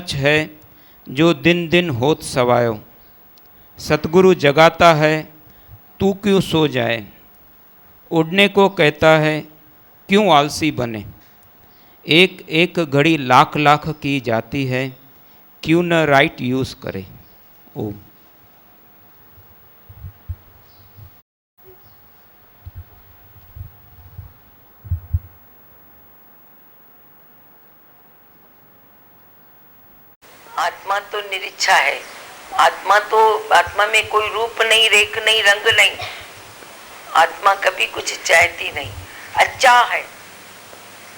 सच है जो दिन दिन होत सवायो। सतगुरु जगाता है तू क्यों सो जाए। उड़ने को कहता है क्यों आलसी बने। एक एक घड़ी लाख लाख की जाती है, क्यों न राइट यूज़ करे। ओम। आत्मा तो निरीच्छा है। आत्मा में कोई रूप नहीं, रेख नहीं, रंग नहीं। आत्मा कभी कुछ चाहती नहीं। अच्छा है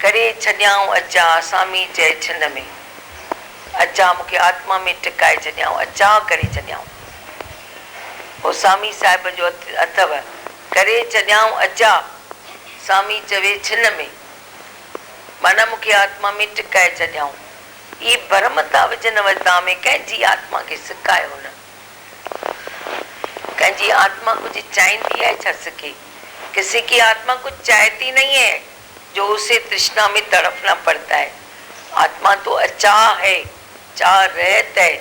करे छॾियाऊं अचा सामी चए छिन में। अचा मूंखे आत्मा में टिकाए छॾियाऊं, अचा करे छॾियाऊं। वो सामी साहिब जो अथव, करे छॾियाऊं अचा सामी चवे छिन में, माना मूंखे आत्मा में टिकाए छॾियाऊं। ये भरम था विझन वरता में कंहिंजी आत्मा खे सिकायो न। कंहिंजी आत्मा कुछ चाहती है छा सके। किसी की आत्मा कुछ चाहती नहीं है जो उसे तृष्णा में तड़पना पड़ता है। आत्मा तो अचाह है, चाह रहत है।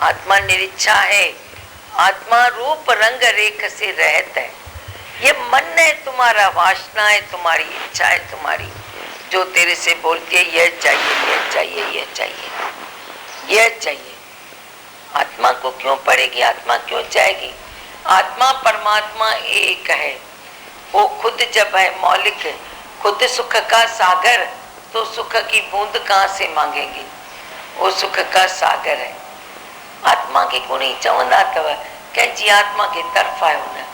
आत्मा निरीच्छा है। आत्मा रूप रंग रेख से रहत है। ये मन है तुम्हारा, वासना है तुम्हारी, इच्छा है तुम्हारी, जो तेरे से बोलती है यह चाहिए, यह चाहिए, यह चाहिए, यह चाहिए। आत्मा को क्यों पड़ेगी, आत्मा क्यों चाहेगी। आत्मा परमात्मा एक है। वो खुद जब है मौलिक है, खुद सुख का सागर, तो सुख की बूंद कहाँ से मांगेगी। वो सुख का सागर है। आत्मा के को नहीं चवंदा अथव कंहिंजी आत्मा के तरफ आयो न।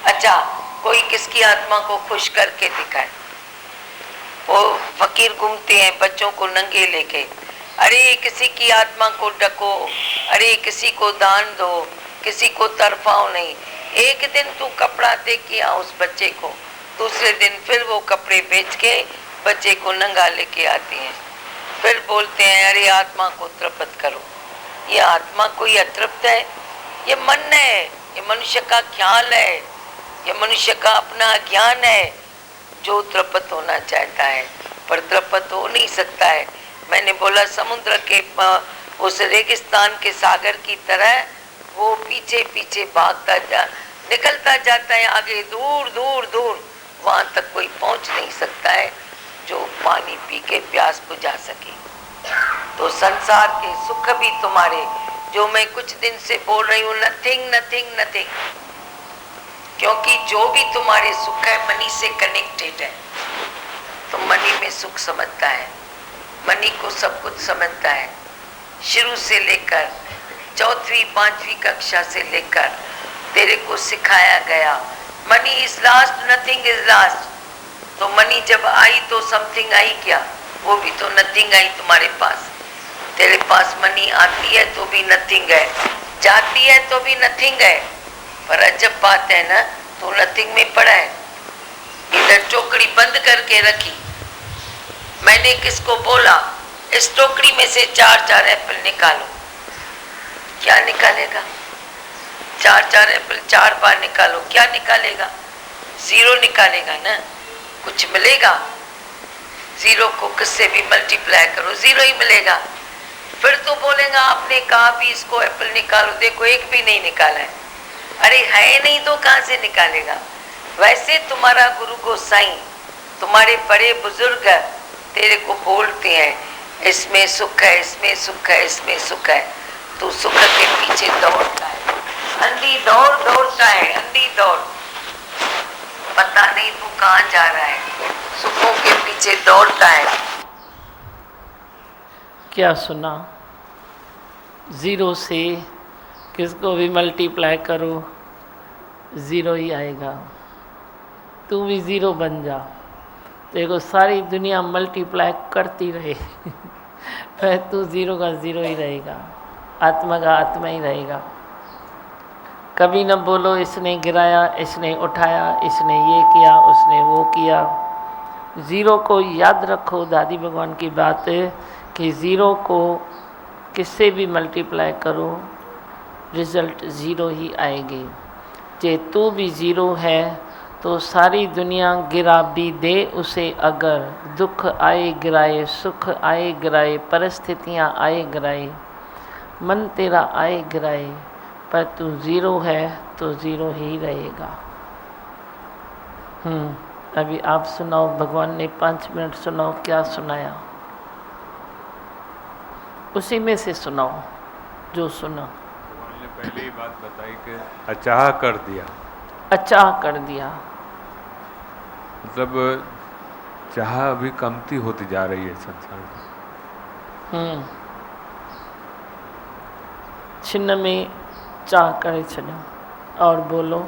अच्छा कोई किसकी आत्मा को खुश करके दिखाए। वो फकीर घूमते हैं बच्चों को नंगे लेके, अरे किसी की आत्मा को ढको, अरे किसी को दान दो, किसी को तरफाओ नहीं। एक दिन तू कपड़ा दे के आ उस बच्चे को, दूसरे दिन फिर वो कपड़े बेच के बच्चे को नंगा लेके आती हैं। फिर बोलते हैं अरे आत्मा को तृप्त करो। ये आत्मा कोई अतृप्त है, ये मन है, ये मनुष्य का ख्याल है, ये मनुष्य का अपना ज्ञान है जो तृप्त होना चाहता है, पर तृप्त हो नहीं सकता है। मैंने बोला समुद्र के उस रेगिस्तान के सागर की तरह वो पीछे पीछे भागता निकलता जाता है आगे, दूर दूर दूर, वहां तक कोई पहुंच नहीं सकता है जो पानी पी के प्यास बुझा सके। तो संसार के सुख भी तुम्हारे, जो मैं कुछ दिन से बोल रही हूँ, नथिंग नथिंग नथिंग, क्योंकि जो भी तुम्हारे सुख है मनी से कनेक्टेड है। तो मनी में सुख समझता है, मनी को सब कुछ समझता है। शुरू से लेकर चौथी पांचवी कक्षा से लेकर तेरे को सिखाया गया money is last, nothing is last. तो मनी जब आई तो समथिंग आई क्या, वो भी तो नथिंग आई तुम्हारे पास। तेरे पास मनी आती है तो भी नथिंग है, जाती है तो भी नथिंग है। पर अजब बात है ना, तो नथिंग में पड़ा है। इधर टोकरी बंद करके रखी, मैंने किसको बोला इस टोकरी में से 4-4 एप्पल निकालो। क्या निकालेगा, 4-4 एप्पल 4 बार निकालो, क्या निकालेगा, 0 निकालेगा ना, कुछ मिलेगा। 0 को किससे भी मल्टीप्लाई करो 0 ही मिलेगा। फिर तो बोलेगा आपने कहा भी इसको एप्पल निकालो, देखो एक भी नहीं निकाला है। अरे है नहीं तो कहाँ से निकालेगा। वैसे तुम्हारा गुरु गोसाई, तुम्हारे बड़े बुजुर्ग तेरे को बोलते हैं इसमें सुख है, इसमें सुख है, इसमें सुख है। तू सुख के पीछे दौड़ता है, अंधी दौड़ दौड़ता है, अंधी दौड़, पता नहीं तू कहाँ जा रहा है, सुखों के पीछे दौड़ता है। क्या सुना, 0 से किसको भी मल्टीप्लाई करो 0 ही आएगा। तू भी 0 बन जा, देखो सारी दुनिया मल्टीप्लाई करती रहे फिर तू 0 का 0 ही रहेगा, आत्मा का आत्मा ही रहेगा। कभी न बोलो इसने गिराया, इसने उठाया, इसने ये किया, उसने वो किया। 0 को याद रखो, दादी भगवान की बात है कि 0 को किससे भी मल्टीप्लाई करो रिज़ल्ट 0 ही आएगी। जे तू भी 0 है तो सारी दुनिया गिरा भी दे उसे अगर, दुख आए गिराए, सुख आए गिराए, परिस्थितियाँ आए गिराए, मन तेरा आए गिराए, पर तू ज़ीरो है तो ज़ीरो ही रहेगा। अभी आप सुनाओ, भगवान ने 5 मिनट सुनाओ, क्या सुनाया उसी में से सुनाओ जो सुना। भगवान ने पहले ही बात बताई कि अचाह कर दिया, अचाह कर दिया, मतलब चाह अभी कमती होती जा रही है संसार में। छिन्न में चाह करे छॾियो। और बोलो।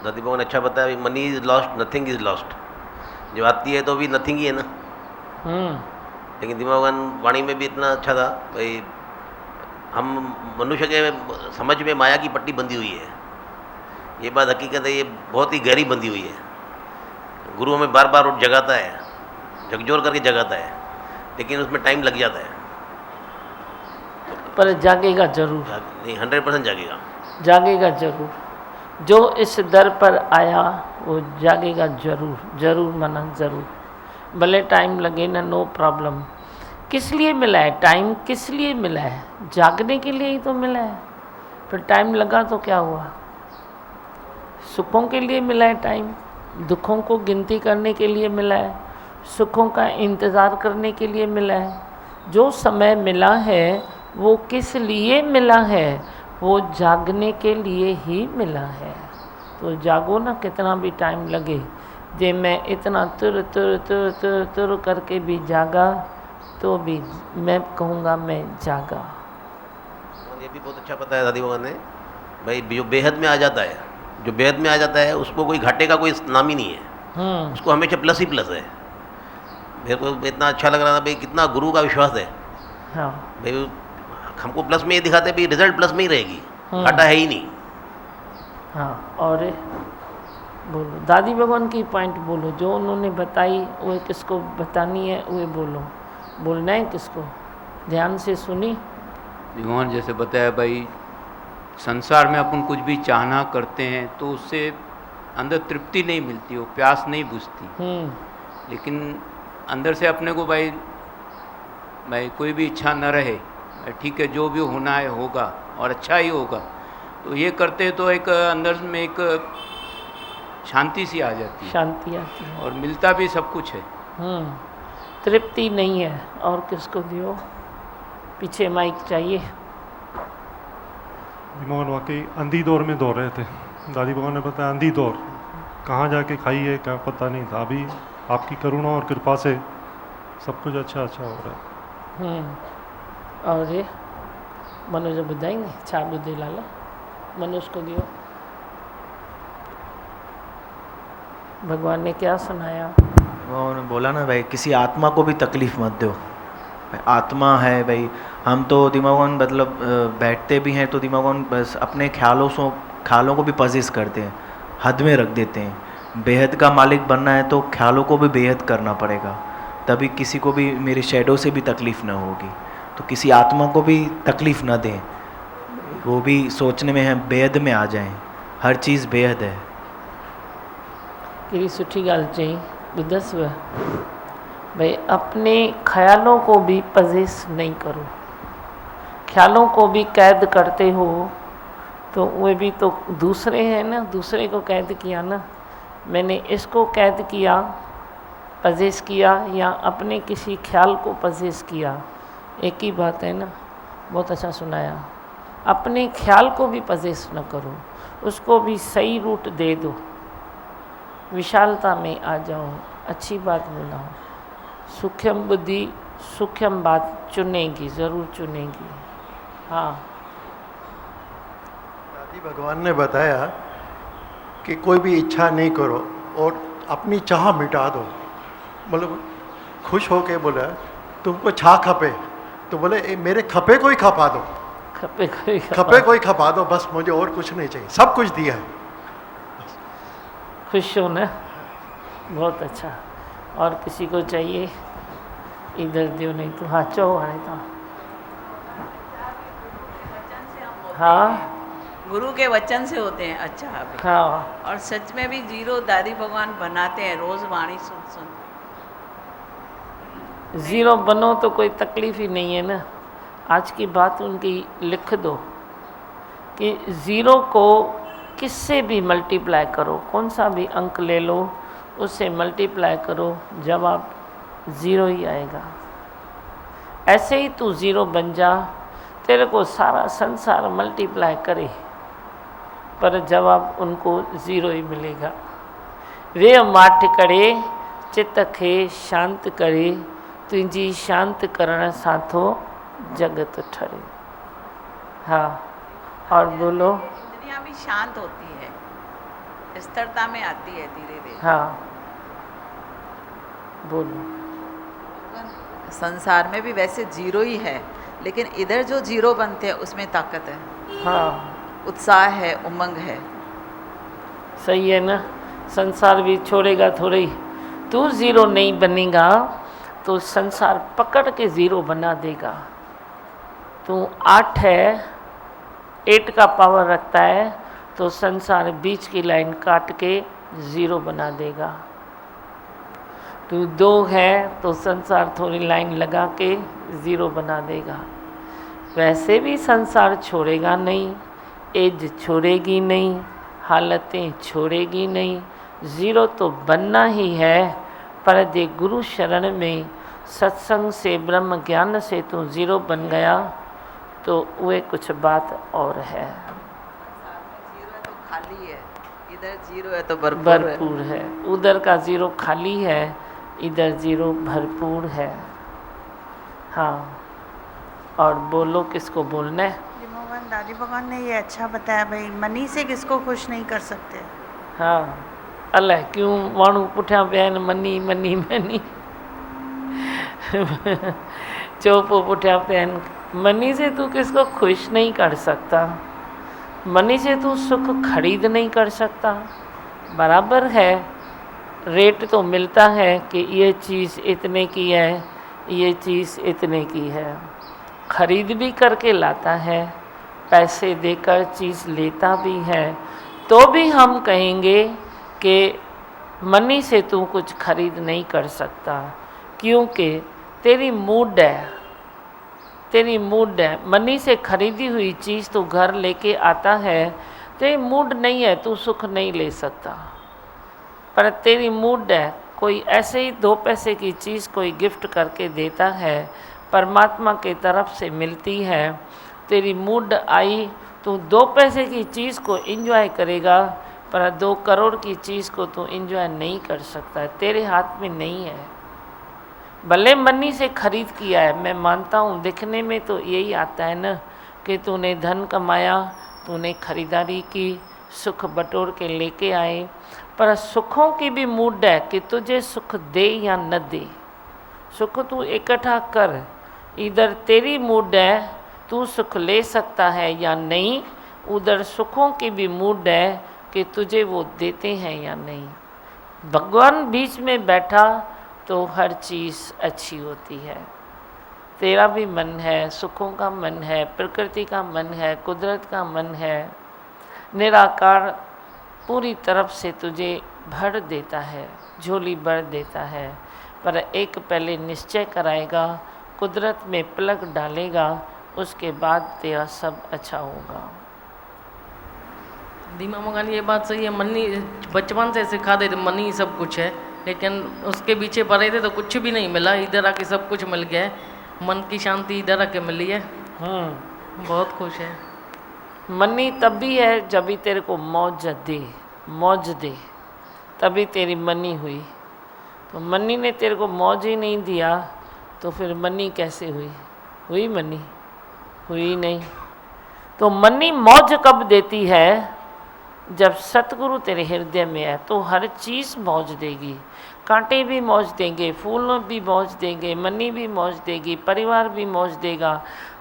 दादी भगवान अच्छा बताया, money is lost, nothing is lost. जब आती है तो भी नथिंग ही है ना। लेकिन दिमाग भगवान वाणी में भी इतना अच्छा था भाई, हम मनुष्य के समझ में माया की पट्टी बंधी हुई है, ये बात हकीकत है, ये बहुत ही गहरी बंधी हुई है। गुरु हमें बार बार उठ जगाता है, झकझोर करके जगाता है, लेकिन उसमें टाइम लग जाता है। पर जागेगा जरूर। नहीं, 100% जागेगा, जागेगा जरूर। जो इस दर पर आया वो जागेगा जरूर, जरूर मना जरूर, भले टाइम लगे ना, नो प्रॉब्लम। किस लिए मिला है टाइम? किस लिए मिला है? जागने के लिए ही तो मिला है। फिर टाइम लगा तो क्या हुआ? सुखों के लिए मिला है टाइम, दुखों को गिनती करने के लिए मिला है, सुखों का इंतज़ार करने के लिए मिला है। जो समय मिला है वो किस लिए मिला है? वो जागने के लिए ही मिला है। तो जागो ना, कितना भी टाइम लगे। जे मैं इतना तुर तुर तुर तुर तुर करके भी जागा तो भी मैं कहूँगा मैं जागा। ये भी बहुत अच्छा बताया दादी भगवान ने भाई, जो बेहद में आ जाता है, जो बेहद में आ जाता है उसको कोई घाटे का कोई नाम ही नहीं है, उसको हमेशा प्लस ही प्लस है। मेरे को इतना अच्छा लग रहा था भाई, कितना गुरु का विश्वास है। हाँ भाई हमको प्लस में ये दिखाते भाई, रिजल्ट प्लस में ही रहेगी, घाटा है ही नहीं। हाँ, और बोलो दादी भगवान की पॉइंट बोलो, जो उन्होंने बताई वो किसको बतानी है, वो बोलो। बोलना है किसको? ध्यान से सुनी। भगवान जैसे बताया भाई, संसार में अपन कुछ भी चाहना करते हैं तो उससे अंदर तृप्ति नहीं मिलती, वो प्यास नहीं बुझती। लेकिन अंदर से अपने को भाई कोई भी इच्छा न रहे, ठीक है जो भी होना है होगा और अच्छा ही होगा, तो ये करते तो एक अंदर में एक शांति सी आ जाती है, शांति आती है और मिलता भी सब कुछ है। तृप्ति नहीं है। और किसको दियो? पीछे माइक चाहिए। भगवान वाकई अंधी दौर में दौड़ रहे थे। दादी भगवान ने बताया अंधी दौर, कहाँ जाके खाई है क्या पता नहीं था। अभी आपकी करुणा और कृपा से सब कुछ अच्छा अच्छा हो रहा है। और ये मनोज ॿुधाएंगे छा ॿुधे लाला? मनोज को दियो। भगवान ने क्या सुनाया? उन्होंने बोला ना भाई, किसी आत्मा को भी तकलीफ़ मत दो। आत्मा है भाई, हम तो दिमागों मतलब बैठते भी हैं तो दिमागों बस अपने ख्यालों को भी पजेस करते हैं, हद में रख देते हैं। बेहद का मालिक बनना है तो ख्यालों को भी बेहद करना पड़ेगा, तभी किसी को भी मेरे शैडो से भी तकलीफ़ ना होगी। तो किसी आत्मा को भी तकलीफ़ ना दें, वो भी सोचने में है बेहद में आ जाएं। हर चीज़ बेहद है। कहिड़ी सुठी ॻाल्हि चई, ॿुधसि भाई अपने ख्यालों को भी पजेस नहीं करो। ख्यालों को भी कैद करते हो तो वे भी तो दूसरे हैं ना, दूसरे को कैद किया ना। मैंने इसको कैद किया, पजेस किया, या अपने किसी ख्याल को पजेस किया, एक ही बात है ना। बहुत अच्छा सुनाया। अपने ख्याल को भी पजेस न करो, उसको भी सही रूट दे दो, विशालता में आ जाओ, अच्छी बात बोला। सूक्ष्म बुद्धि सूक्ष्म बात चुनेगी, ज़रूर चुनेगी। हाँ, दादी भगवान ने बताया कि कोई भी इच्छा नहीं करो और अपनी चाह मिटा दो। मतलब खुश होके बोला तुमको छा खपे, तो बोले मेरे खपे को ही खपा दो, खपे खपे को ही खपा दो, बस मुझे और कुछ नहीं चाहिए, सब कुछ दिया है। खुश हो ना, बहुत अच्छा। और किसी को चाहिए? इधर दियो, नहीं तो हाँ चो हाणे तो। हाँ गुरु के वचन से होते हैं अच्छा अभी। हाँ और सच में भी जीरो दादी भगवान बनाते हैं रोज वाणी सुन सुन। ज़ीरो बनो तो कोई तकलीफ ही नहीं है ना। आज की बात उनकी लिख दो कि ज़ीरो को किससे भी मल्टीप्लाई करो, कौन सा भी अंक ले लो उससे मल्टीप्लाई करो, जवाब ज़ीरो ही आएगा। ऐसे ही तू ज़ीरो बन जा, तेरे को सारा संसार मल्टीप्लाई करे पर जवाब उनको ज़ीरो ही मिलेगा। वे माठ करे चित खे शांत करे, तुझी शांत करण साथो जगत ठरे। हाँ और बोलो। दुनिया भी शांत होती है, स्थिरता में आती है धीरे धीरे। हाँ बोलो। संसार में भी वैसे जीरो ही है, लेकिन इधर जो जीरो बनते हैं उसमें ताकत है। हाँ उत्साह है, उमंग है। सही है ना। संसार भी छोड़ेगा थोड़े ही। तू ज़ीरो नहीं बनेगा तो संसार पकड़ के ज़ीरो बना देगा। तू 8 है, 8 का पावर रखता है तो संसार बीच की लाइन काट के ज़ीरो बना देगा। तू 2 है तो संसार थोड़ी लाइन लगा के ज़ीरो बना देगा। वैसे भी संसार छोड़ेगा नहीं, एज छोड़ेगी नहीं, हालतें छोड़ेगी नहीं। ज़ीरो तो बनना ही है, पर जे गुरु शरण में सत्संग से ब्रह्म ज्ञान से तू ज़ीरो बन गया तो वे कुछ बात और है। जीरो है तो खाली है, इधर जीरो है तो भरपूर है। उधर का ज़ीरो खाली है, इधर ज़ीरो भरपूर है। हाँ और बोलो, किसको बोलना है? मोहन दादी भगवान ने ये अच्छा बताया भाई, मनी से किसको खुश नहीं कर सकते। हाँ अल्लाह क्यों माण्हू पुठियां पिया आहिनि मनी मनी मनी चोपो पुठियां पिया आहिनि। मनी से तू किसको खुश नहीं कर सकता, मनी से तू सुख खरीद नहीं कर सकता। बराबर है, रेट तो मिलता है कि ये चीज़ इतने की है, ये चीज़ इतने की है। खरीद भी करके लाता है, पैसे देकर चीज़ लेता भी है, तो भी हम कहेंगे कि मनी से तू कुछ खरीद नहीं कर सकता, क्योंकि तेरी मूड है, तेरी मूड है। मनी से खरीदी हुई चीज़ तू घर लेके आता है, तेरी मूड नहीं है, तू सुख नहीं ले सकता। पर तेरी मूड है, कोई ऐसे ही 2 पैसे की चीज़ कोई गिफ्ट करके देता है, परमात्मा के तरफ से मिलती है, तेरी मूड आई, तू 2 पैसे की चीज़ को एंजॉय करेगा, पर 2 करोड़ की चीज़ को तू एंजॉय नहीं कर सकता है, तेरे हाथ में नहीं है। भले मनी से खरीद किया है, मैं मानता हूँ दिखने में तो यही आता है ना कि तूने धन कमाया, तूने खरीदारी की, सुख बटोर के लेके आए, पर सुखों की भी मूड है कि तुझे सुख दे या न दे। सुख तू इकट्ठा कर, इधर तेरी मूड है तू सुख ले सकता है या नहीं, उधर सुखों की भी मूड है कि तुझे वो देते हैं या नहीं। भगवान बीच में बैठा तो हर चीज़ अच्छी होती है। तेरा भी मन है, सुखों का मन है, प्रकृति का मन है, कुदरत का मन है, निराकार पूरी तरफ से तुझे भर देता है, झोली भर देता है। पर एक पहले निश्चय कराएगा, कुदरत में पलक डालेगा, उसके बाद तेरा सब अच्छा होगा। दीमा मगानी ये बात सही है, मनी बचपन से सिखा देते मनी सब कुछ है, लेकिन उसके पीछे पड़े थे तो कुछ भी नहीं मिला, इधर आके सब कुछ मिल गया है। मन की शांति इधर आके मिली है, बहुत खुश है। मनी तभी है जब भी तेरे को मौज दे, तभी तेरी मनी हुई। तो मनी ने तेरे को मौज ही नहीं दिया तो फिर मनी कैसे हुई? हुई मनी? हुई नहीं। तो मनी मौज कब देती है? जब सतगुरु तेरे हृदय में है तो हर चीज़ मौज देगी। कांटे भी मौज देंगे, फूल भी मौज देंगे, मनी भी मौज देगी, परिवार भी मौज देगा।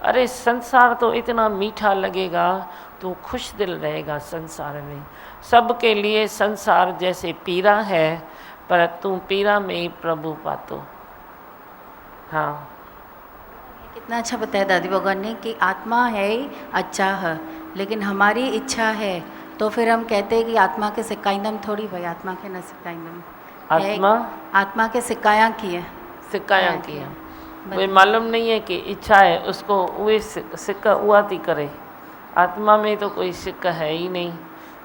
अरे संसार तो इतना मीठा लगेगा, तू खुश दिल रहेगा संसार में। सबके लिए संसार जैसे पीरा है, पर तू पीरा में ही प्रभु पातो। हाँ कितना अच्छा बताया दादी भगवान ने कि आत्मा है अच्छा है, लेकिन हमारी इच्छा है तो फिर हम कहते हैं कि आत्मा के सिकाइंदम थोड़ी भाई, आत्मा के न सिकाइंदम आत्मा के सिकाया की है, सिकाया की है। वे मालूम नहीं है कि इच्छा है उसको वे सिक्का हुआ थी करे। आत्मा में तो कोई सिक्का है ही नहीं,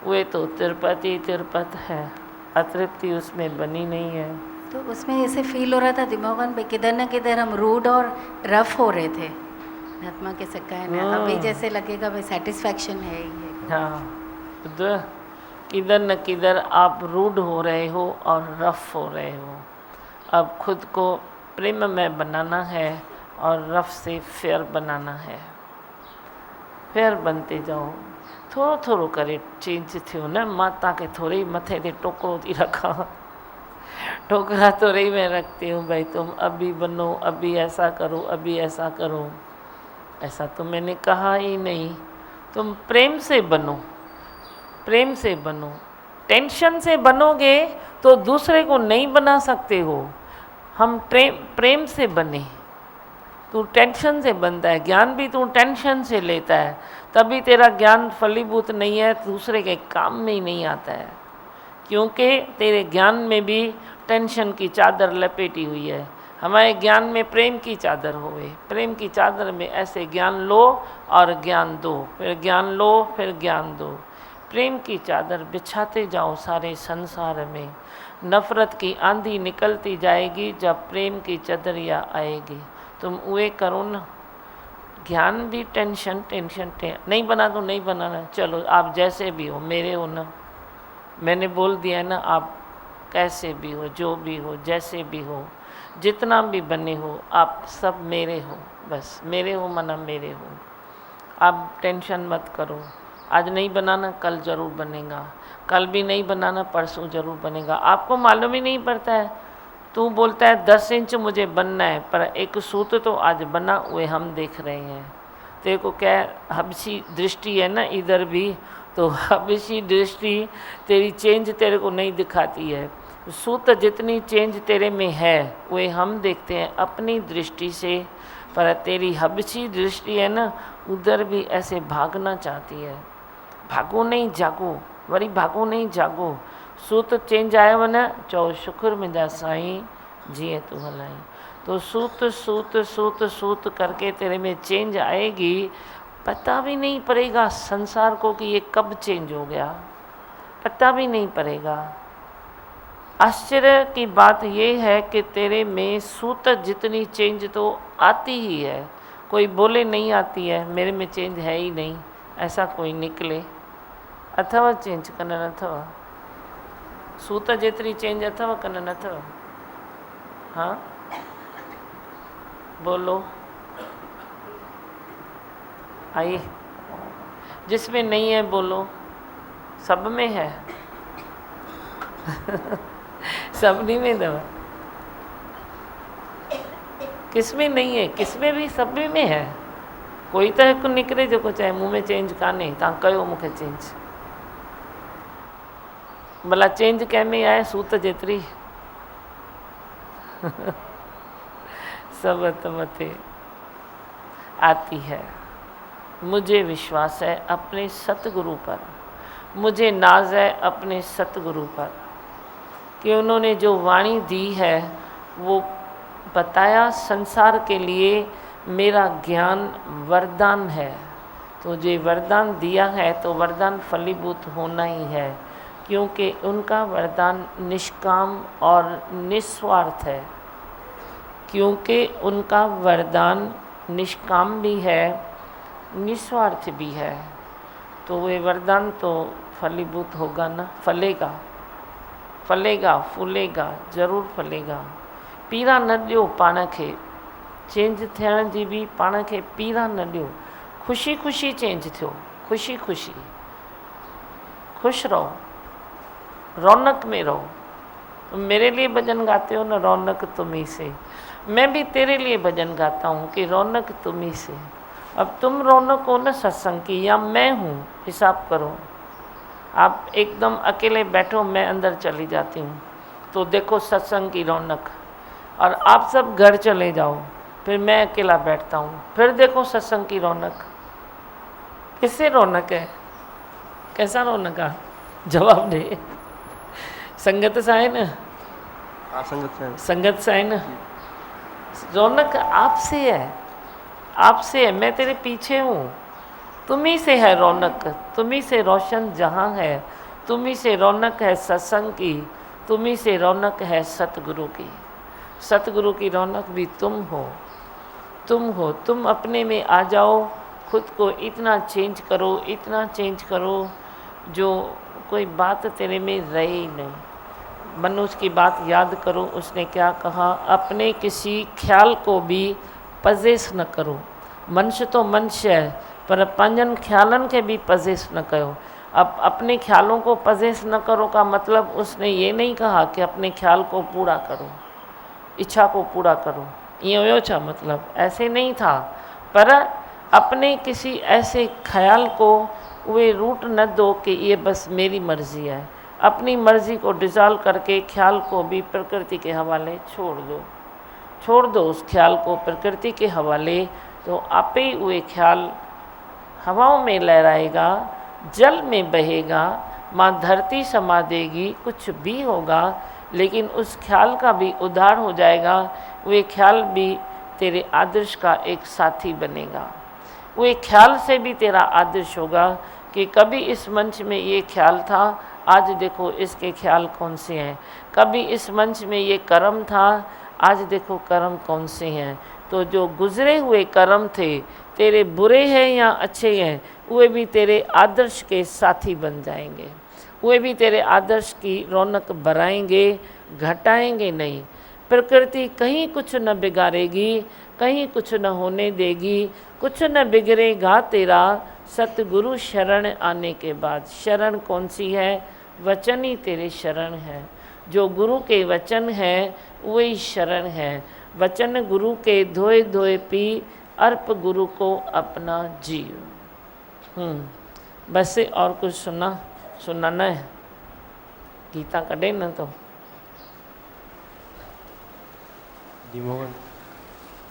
वे तो तिरुपति तिरुपत है, अतृप्ति उसमें बनी नहीं है। तो उसमें ऐसे फील हो रहा था दिमागन पे किधर न किधर हम रूड और रफ हो रहे थे आत्मा के सिक्का ने। अभी जैसे लगेगा भाई सेटिस्फैक्शन है ही है। हाँ, किधर न किधर आप रूड हो रहे हो और रफ हो रहे हो। अब खुद को प्रेम में बनाना है और रफ से फेयर बनाना है। फेयर बनते जाओ, थोड़ो थोड़ो करे चेंज थियो न। माता के थोड़े ही मथे ते टोकरो थी रखा, टोकरा थोड़े ही मैं रखती हूँ भाई तुम अभी बनो, अभी ऐसा करो, अभी ऐसा करो। ऐसा तो मैंने कहा ही नहीं। तुम प्रेम से बनो, प्रेम से बनो। टेंशन से बनोगे तो दूसरे को नहीं बना सकते हो। हम प्रेम से बने। तू टेंशन से बनता है, ज्ञान भी तू टेंशन से लेता है, तभी तेरा ज्ञान फलीभूत नहीं है, दूसरे के काम में ही नहीं आता है। क्योंकि तेरे ज्ञान में भी टेंशन की चादर लपेटी हुई है। हमारे ज्ञान में प्रेम की चादर होवे। प्रेम की चादर में ऐसे ज्ञान लो और ज्ञान दो, फिर ज्ञान लो, फिर ज्ञान दो। प्रेम की चादर बिछाते जाओ सारे संसार में। नफ़रत की आंधी निकलती जाएगी जब प्रेम की चदरिया आएगी। तुम वे करो ना। ज्ञान भी टेंशन नहीं बना तो नहीं बनाना। चलो आप जैसे भी हो मेरे हो ना। मैंने बोल दिया ना, आप कैसे भी हो, जो भी हो, जैसे भी हो, जितना भी बने हो, आप सब मेरे हो। बस मेरे हो मना मेरे हो। आप टेंशन मत करो। आज नहीं बनाना कल ज़रूर बनेगा, कल भी नहीं बनाना परसों ज़रूर बनेगा। आपको मालूम ही नहीं पड़ता है। तू बोलता है 10 इंच मुझे बनना है, पर एक सूत्र तो आज बना हुए हम देख रहे हैं। तेरे को क्या हबशी दृष्टि है ना इधर भी, तो हबशी दृष्टि तेरी चेंज तेरे को नहीं दिखाती है। सूत्र जितनी चेंज तेरे में है वे हम देखते हैं अपनी दृष्टि से, पर तेरी हबशी दृष्टि है ना उधर भी ऐसे भागना चाहती है। भागो नहीं जागो, वरी भागो नहीं जागो। सूत चेंज आयो न चओ शुक्र मुंहिंजा साईं जीअं तू हलाई। तो सूत सूत सूत सूत करके तेरे में चेंज आएगी, पता भी नहीं पड़ेगा संसार को कि ये कब चेंज हो गया, पता भी नहीं पड़ेगा। आश्चर्य की बात ये है कि तेरे में सूत जितनी चेंज तो आती ही है। कोई बोले नहीं आती है, मेरे में चेंज है ही नहीं, ऐसा कोई निकले। अथवा चेंज कन अथवा सूत जेतरी चेंज अथवा कन अथवा? हाँ बोलो। आइए, जिसमें नहीं है बोलो। सब में है सबनी में दवा। किसमें नहीं है, किसमें भी सब में है। कोई तो एक निकरे जो को चाहे मुँह में चेंज काने तव्हां कयो मूंखे चेंज। भला चेंज कंहिंमें आहे सूत जेतिरी सब त मथे आती है। मुझे विश्वास है अपने सतगुरु पर, मुझे नाज है अपने सतगुरु पर कि उन्होंने जो वाणी दी है वो बताया संसार के लिए मेरा ज्ञान वरदान है। तो जो वरदान दिया है तो वरदान फलीभूत होना ही है, क्योंकि उनका वरदान निष्काम और निस्वार्थ है। क्योंकि उनका वरदान निष्काम भी है, निस्वार्थ भी है, तो वे वरदान तो फलीभूत होगा ना, फलेगा, फलेगा, फूलेगा, ज़रूर फलेगा। पीरा न ॾियो पाण खे, चेंज थियण जी बि पाण खे पीरा न ॾियो। ख़ुशी ख़ुशी चेंज थियो, ख़ुशी ख़ुशी, खुश रहो, रौनक में रहो। तुम मेरे लिए भजन गाते हो ना, रौनक तुम्ही से। मैं भी तेरे लिए भजन गाता हूँ कि रौनक तुम्ही से। अब तुम रौनक हो ना सत्संग की, या मैं हूँ, हिसाब करो। आप एकदम अकेले बैठो, मैं अंदर चली जाती हूँ, तो देखो सत्संग की रौनक। और आप सब घर चले जाओ, फिर मैं अकेला बैठता हूँ, फिर देखो सत्संग की रौनक। इससे रौनक है। कैसा रौनक है? जवाब दे। संगत सा है ना? संगत सा है ना? रौनक आपसे है, आपसे है। मैं तेरे पीछे हूँ, तुम्ही से है रौनक, तुम्ही से रोशन जहाँ है, तुम्ही से रौनक है सत्संग की, तुम्ही से रौनक है सतगुरु की। सतगुरु की रौनक भी तुम हो, तुम हो। तुम अपने में आ जाओ, खुद को इतना चेंज करो, इतना चेंज करो जो कोई बात तेरे में रहे ही नहीं। मनुष्य की बात याद करो, उसने क्या कहा, अपने किसी ख्याल को भी पजेस न करो। मनुष्य तो मनुष्य है, पर पंजन ख्यालन के भी पजेस न करो। अब अपने ख्यालों को पजेस न करो का मतलब उसने ये नहीं कहा कि अपने ख्याल को पूरा करो, इच्छा को पूरा करो। ये हुयो छा मतलब ऐसे नहीं था, पर अपने किसी ऐसे ख्याल को वे रूट न दो कि ये बस मेरी मर्जी है। अपनी मर्जी को डिज़ॉल्व करके ख्याल को भी प्रकृति के हवाले छोड़ दो, छोड़ दो उस ख्याल को प्रकृति के हवाले। तो आपे ही वे ख्याल हवाओं में लहराएगा, जल में बहेगा, माँ धरती समा देगी, कुछ भी होगा, लेकिन उस ख्याल का भी उद्धार हो जाएगा। वे ख्याल भी तेरे आदर्श का एक साथी बनेगा। वे ख्याल से भी तेरा आदर्श होगा कि कभी इस मंच में ये ख्याल था, आज देखो इसके ख्याल कौन से हैं। कभी इस मंच में ये कर्म था, आज देखो कर्म कौन से हैं। तो जो गुजरे हुए कर्म थे, तेरे बुरे हैं या अच्छे हैं, वे भी तेरे आदर्श के साथी बन जाएंगे। वे भी तेरे आदर्श की रौनक बढ़ाएंगे, घटाएंगे नहीं। प्रकृति कहीं कुछ न बिगाड़ेगी, कहीं कुछ न होने देगी, कुछ न बिगड़ेगा तेरा सतगुरु शरण आने के बाद। शरण कौन सी है? वचन ही तेरे शरण है। जो गुरु के वचन है वही शरण है। वचन गुरु के धोए धोए पी, अर्प गुरु को अपना जीव। बस से और कुछ सुनाना है? गीता कढ़े न तो मोहन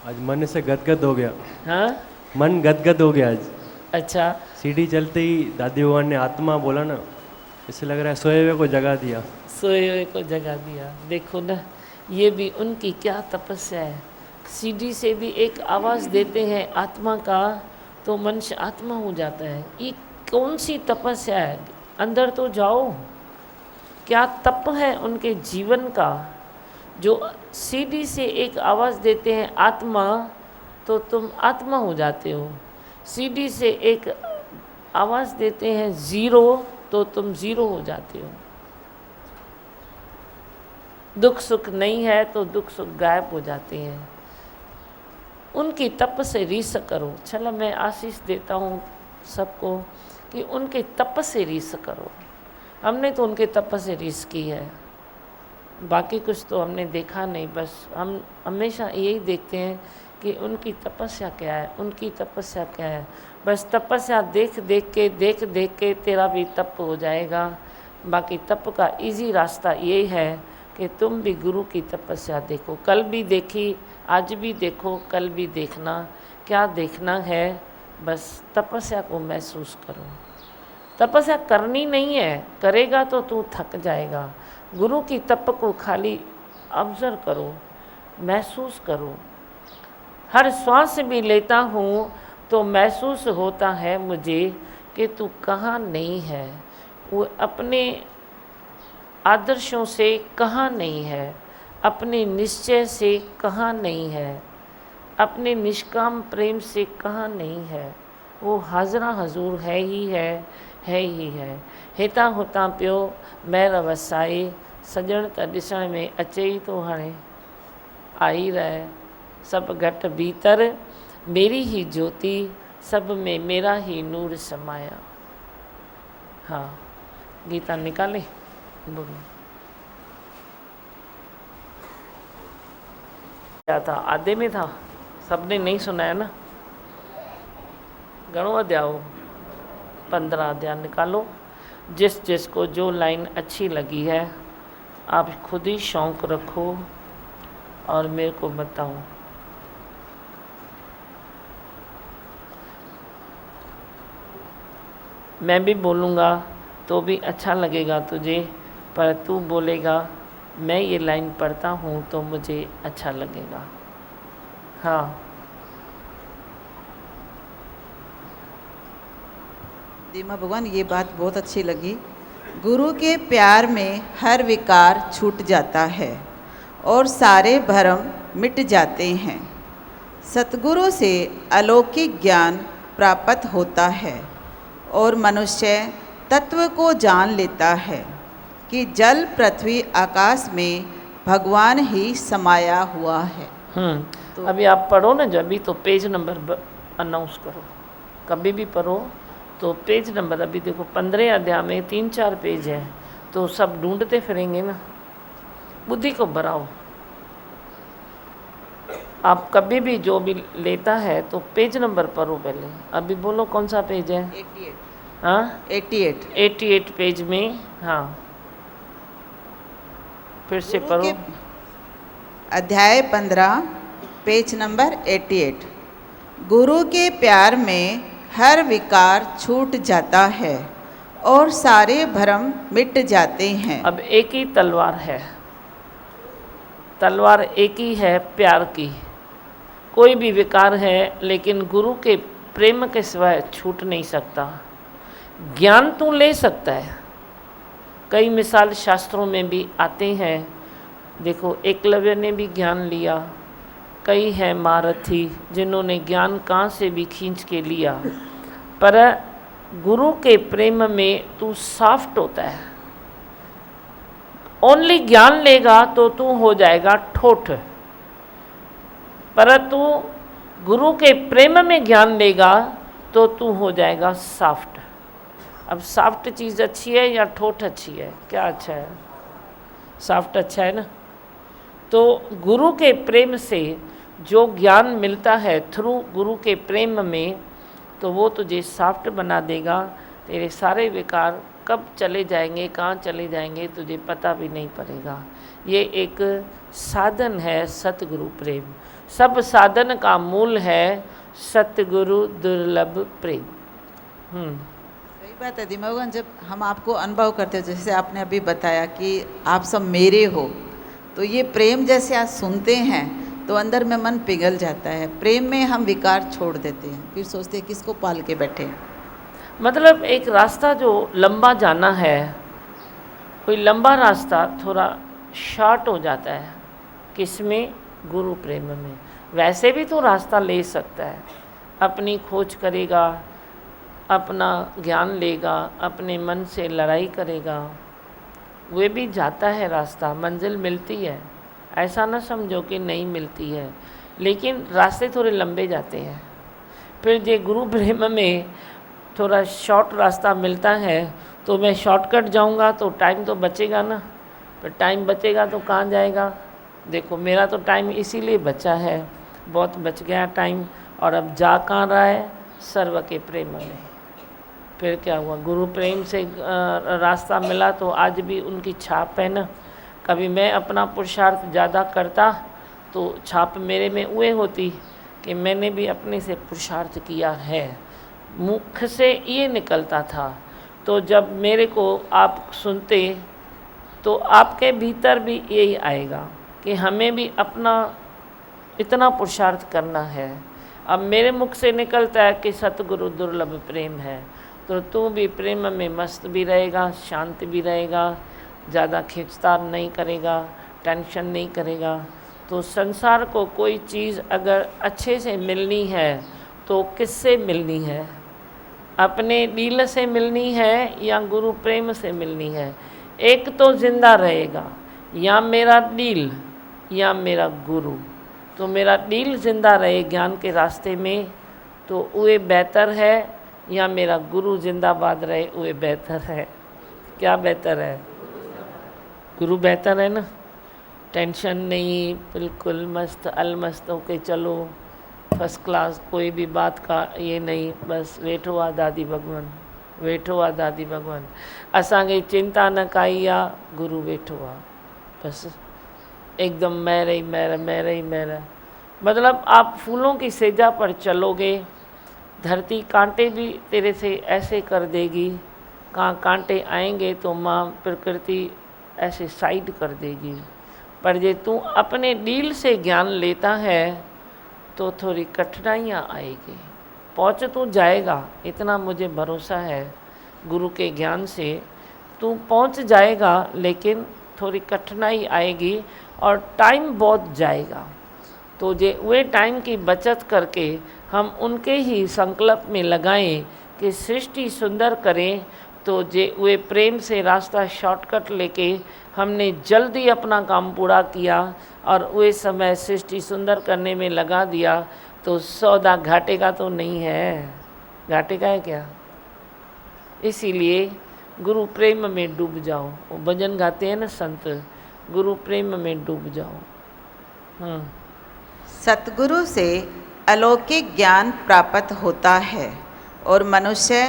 आज मन से गदगद हो गया। हाँ, मन गदगद हो गया आज। अच्छा, सीढ़ी चलते ही दादी भगवान ने आत्मा बोला ना, इससे लग रहा है सोए हुए को जगा दिया। सोए हुए को जगा दिया। देखो ना, ये भी उनकी क्या तपस्या है। सीढ़ी से भी एक आवाज़ देते हैं आत्मा का, तो मनुष्य आत्मा हो जाता है। ये कौन सी तपस्या है? अंदर तो जाओ, क्या तप है उनके जीवन का। जो सीढ़ी से एक आवाज़ देते हैं आत्मा, तो तुम आत्मा हो जाते हो। सीढ़ी से एक आवाज़ देते हैं ज़ीरो, तो तुम ज़ीरो हो जाते हो। दुख सुख नहीं है तो दुख सुख गायब हो जाते हैं। उनकी तप से रीस करो। चलो मैं आशीष देता हूँ सबको कि उनके तप से रीस करो। हमने तो उनके तप से रीस की है, बाकी कुछ तो हमने देखा नहीं। बस हम हमेशा यही देखते हैं कि उनकी तपस्या क्या है, उनकी तपस्या क्या है। बस तपस्या देख देख के तेरा भी तप हो जाएगा। बाकी तप का इजी रास्ता यही है कि तुम भी गुरु की तपस्या देखो। कल भी देखी, आज भी देखो, कल भी देखना। क्या देखना है? बस तपस्या को महसूस करो। तपस्या करनी नहीं है, करेगा तो तू थक जाएगा। गुरु की तप को खाली ऑब्जर्व करो, महसूस करो। हर श्वास भी लेता हूँ तो महसूस होता है मुझे कि तू कहाँ नहीं है। वो अपने आदर्शों से कहाँ नहीं है, अपने निश्चय से कहाँ नहीं है, अपने निष्काम प्रेम से कहाँ नहीं है। वो हाजरा हजूर है ही है। हिता हुतां पियो महर वसाए, सजण त ॾिसण में अचे ई थो हाणे। आई रहे सब घट भीतर, मेरी ही ज्योति सब में मेरा ही नूर समाया। हाँ, गीता निकाले बोलो। क्या था? आधे में था, सबने नहीं सुनाया ना। घणो अध्याय हो? 15 अध्याय निकालो। जिस जिसको जो लाइन अच्छी लगी है आप खुद ही शौक रखो और मेरे को बताओ। मैं भी बोलूँगा तो भी अच्छा लगेगा तुझे, पर तू बोलेगा मैं ये लाइन पढ़ता हूँ तो मुझे अच्छा लगेगा। हाँ, दीमा भगवान ये बात बहुत अच्छी लगी। गुरु के प्यार में हर विकार छूट जाता है और सारे भ्रम मिट जाते हैं। सतगुरु से अलौकिक ज्ञान प्राप्त होता है और मनुष्य तत्व को जान लेता है कि जल पृथ्वी आकाश में भगवान ही समाया हुआ है। तो अभी आप पढ़ो ना, जब भी तो पेज नंबर अनाउंस करो, कभी भी पढ़ो तो पेज नंबर, अभी देखो 15 अध्याय में 3-4 पेज है, तो सब ढूंढते फिरेंगे ना। बुद्धि को बढ़ाओ। आप कभी भी जो भी लेता है तो पेज नंबर पढ़ो पहले। अभी बोलो कौन सा पेज है? 88। हाँ, 88 पेज में। हाँ, फिर से पढ़ो। अध्याय 15 पेज नंबर 88। गुरु के प्यार में हर विकार छूट जाता है और सारे भ्रम मिट जाते हैं। अब एक ही तलवार है, तलवार एक ही है, प्यार की। कोई भी विकार है लेकिन गुरु के प्रेम के सिवाय छूट नहीं सकता। ज्ञान तू ले सकता है, कई मिसाल शास्त्रों में भी आते हैं। देखो एकलव्य ने भी ज्ञान लिया, कई हैं महारथी जिन्होंने ज्ञान कहाँ से भी खींच के लिया, पर गुरु के प्रेम में तू सॉफ्ट होता है। ओनली ज्ञान लेगा तो तू हो जाएगा ठोठ, पर तू गुरु के प्रेम में ज्ञान लेगा तो तू हो जाएगा सॉफ्ट। अब सॉफ्ट चीज़ अच्छी है या ठोठ अच्छी है? क्या अच्छा है? सॉफ्ट अच्छा है ना। तो गुरु के प्रेम से जो ज्ञान मिलता है थ्रू गुरु के प्रेम में, तो वो तुझे सॉफ्ट बना देगा। तेरे सारे विकार कब चले जाएंगे, कहाँ चले जाएंगे, तुझे पता भी नहीं पड़ेगा। ये एक साधन है सतगुरु प्रेम। सब साधन का मूल है सतगुरु दुर्लभ प्रेम। सही बात है दिमागन। जब हम आपको अनुभव करते हो, जैसे आपने अभी बताया कि आप सब मेरे हो, तो ये प्रेम जैसे आज सुनते हैं तो अंदर में मन पिघल जाता है। प्रेम में हम विकार छोड़ देते हैं, फिर सोचते हैं किसको पाल के बैठे। मतलब एक रास्ता जो लंबा जाना है, कोई लंबा रास्ता थोड़ा शॉर्ट हो जाता है। किसमें? गुरु प्रेम में। वैसे भी तो रास्ता ले सकता है, अपनी खोज करेगा, अपना ज्ञान लेगा, अपने मन से लड़ाई करेगा, वे भी जाता है रास्ता, मंजिल मिलती है। ऐसा ना समझो कि नहीं मिलती है, लेकिन रास्ते थोड़े लंबे जाते हैं। फिर जे गुरु प्रेम में थोड़ा शॉर्ट रास्ता मिलता है तो मैं शॉर्टकट जाऊंगा तो टाइम तो बचेगा ना। फिर टाइम बचेगा तो कहाँ जाएगा? देखो मेरा तो टाइम इसीलिए बचा है, बहुत बच गया टाइम, और अब जा कहाँ रहा है? सर्व के प्रेम में। फिर क्या हुआ? गुरु प्रेम से रास्ता मिला तो आज भी उनकी छाप है ना। कभी मैं अपना पुरुषार्थ ज़्यादा करता तो छाप मेरे में हुए होती कि मैंने भी अपने से पुरुषार्थ किया है, मुख से ये निकलता था। तो जब मेरे को आप सुनते तो आपके भीतर भी यही आएगा कि हमें भी अपना इतना पुरुषार्थ करना है। अब मेरे मुख से निकलता है कि सतगुरु दुर्लभ प्रेम है, तो तू भी प्रेम में मस्त भी रहेगा, शांत भी रहेगा, ज़्यादा खींचतान नहीं करेगा, टेंशन नहीं करेगा। तो संसार को कोई चीज़ अगर अच्छे से मिलनी है तो किससे मिलनी है? अपने दिल से मिलनी है या गुरु प्रेम से मिलनी है? एक तो जिंदा रहेगा, या मेरा दिल या मेरा गुरु। तो मेरा दिल जिंदा रहे ज्ञान के रास्ते में तो वे बेहतर है, या मेरा गुरु जिंदाबाद रहे वे बेहतर है? क्या बेहतर है? गुरु बेहतर है ना। टेंशन नहीं, बिल्कुल मस्त अलमस्त होके चलो, फर्स्ट क्लास, कोई भी बात का ये नहीं, बस वेठो आ दादी भगवान, वेठो आ दादी भगवान, असांखे चिंता न काई आ, गुरु वेठो आ, बस एकदम मेरे ही मेरा, मेरे ही मेरा। मतलब आप फूलों की सेजा पर चलोगे, धरती कांटे भी तेरे से ऐसे कर देगी, कहाँ कांटे आएंगे तो माँ प्रकृति ऐसे साइड कर देगी। पर जे तू अपने दिल से ज्ञान लेता है तो थोड़ी कठिनाइयाँ आएगी। पहुँच तू जाएगा, इतना मुझे भरोसा है। गुरु के ज्ञान से तू पहुँच जाएगा, लेकिन थोड़ी कठिनाई आएगी और टाइम बहुत जाएगा। तो जे वे टाइम की बचत करके हम उनके ही संकल्प में लगाएं कि सृष्टि सुंदर करें, तो जे वे प्रेम से रास्ता शॉर्टकट लेके हमने जल्दी अपना काम पूरा किया और वे समय सृष्टि सुंदर करने में लगा दिया, तो सौदा घाटे का तो नहीं है। घाटे का है क्या? इसीलिए गुरु प्रेम में डूब जाओ। वो भजन गाते हैं ना संत, गुरु प्रेम में डूब जाओ। सतगुरु से अलौकिक ज्ञान प्राप्त होता है और मनुष्य